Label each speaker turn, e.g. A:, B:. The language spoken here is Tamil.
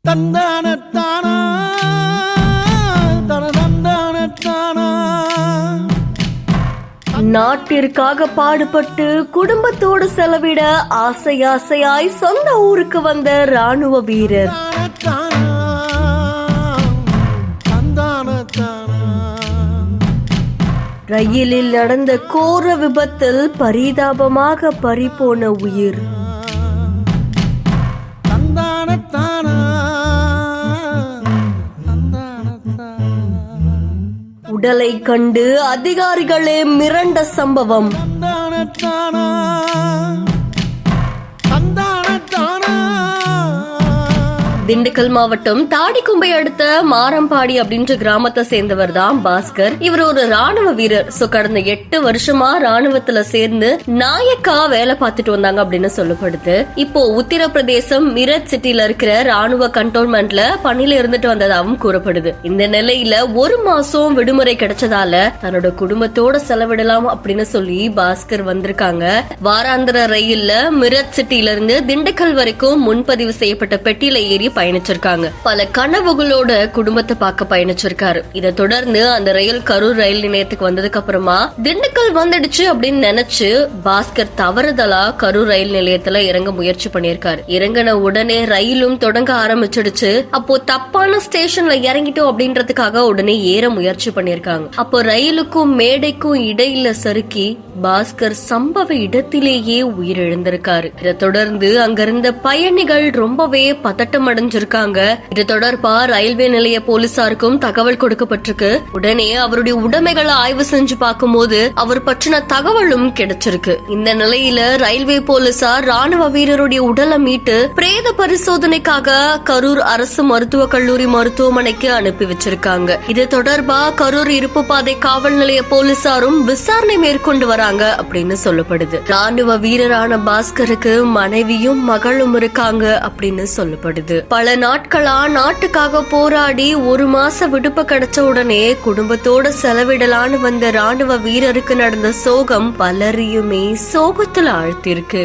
A: தந்தானத்தானா தனதந்தானத்தானா.
B: நாட்டிற்காக பாடுபட்டு குடும்பத்தோடு செலவிட ஆசையாய் சொந்த ஊருக்கு வந்த ராணுவ வீரர். ரயிலில் நடந்த கோர விபத்தில் பரிதாபமாக பறிபோன உயிர். உடலை கண்டு அதிகாரிகளே மிரண்ட சம்பவம். திண்டுக்கல் மாவட்டம் தாடிக்கும்பை அடுத்த மாரம்பாடி அப்படின்ற கிராமத்தை சேர்ந்தவர் தான் பாஸ்கர். இவர் ஒரு ராணுவ வீரர். கடந்த 8 வருஷமா ராணுவத்துல சேர்ந்து நாயக்கா வேலை பார்த்துட்டு வந்தாங்க அப்படின்னு சொல்லப்படுது. இப்போ உத்தரப்பிரதேசம் மிரட் சிட்டில இருக்கிற ராணுவ கண்டோன்மெண்ட்ல பணியில இருந்துட்டு வந்ததாகவும் கூறப்படுது. இந்த நிலையில 1 மாசம் விடுமுறை கிடைச்சதால தன்னோட குடும்பத்தோட செலவிடலாம் அப்படின்னு சொல்லி பாஸ்கர் வந்திருக்காங்க. வாராந்திர ரயில்ல மிரட் சிட்டில இருந்து திண்டுக்கல் வரைக்கும் முன்பதிவு செய்யப்பட்ட பெட்டியில ஏறி பயணிச்சிருக்காங்க. பல கனவுகளோட குடும்பத்தை பார்க்க பயணிச்சிருக்காரு. இதை தொடர்ந்து அந்த ரயில் கரூர் ரயில் நிலையத்துக்கு வந்ததுக்கு அப்புறமா திண்டுக்கல் வந்துடுச்சு அப்படின்னு நினைச்சு பாஸ்கர் தவறுதலா கரூர் ரயில் நிலையத்துல இறங்க முயற்சி பண்ணிருக்காரு. இறங்கின உடனே ரயிலும் தொடங்க ஆரம்பிச்சிடுச்சு. அப்போ தப்பான ஸ்டேஷன்ல இறங்கிட்டோம் அப்படின்றதுக்காக உடனே ஏற முயற்சி பண்ணிருக்காங்க. அப்போ ரயிலுக்கும் மேடைக்கும் இடையில சறுக்கி பாஸ்கர் சம்பவ இடத்திலேயே உயிரிழந்திருக்காரு. இதை தொடர்ந்து அங்கிருந்த பயணிகள் ரொம்பவே பதட்டம் அடைஞ்சிருக்காங்க. இது தொடர்பா ரயில்வே நிலைய போலீசாருக்கும் தகவல் கொடுக்கப்பட்டிருக்கு. உடனே அவருடைய உடைமைகளை ஆய்வு செஞ்சு பார்க்கும்போது அவர் பற்றின தகவலும் கிடைச்சிருக்கு. இந்த நிலையில ரயில்வே போலீசார் ராணுவ வீரருடைய உடலை மீட்டு பிரேத பரிசோதனைக்காக கரூர் அரசு மருத்துவக் கல்லூரி மருத்துவமனைக்கு அனுப்பி வச்சிருக்காங்க. இது தொடர்பா கரூர் இருப்பு பாதை காவல் நிலைய போலீசாரும் விசாரணை மேற்கொண்டு வராங்க அப்படின்னு சொல்லப்படுது. ராணுவ வீரரான பாஸ்கருக்கு மனைவியும் மகளும் இருக்காங்க அப்படின்னு சொல்லப்படுது. பல நாட்களா நாட்டுக்காக போராடி 1 மாச விடுப்பு கிடைச்ச உடனே குடும்பத்தோட செலவிடலான்னு வந்த ராணுவ வீரருக்கு நடந்த சோகம் பலரையுமே சோகத்துல ஆழ்த்திருக்கு.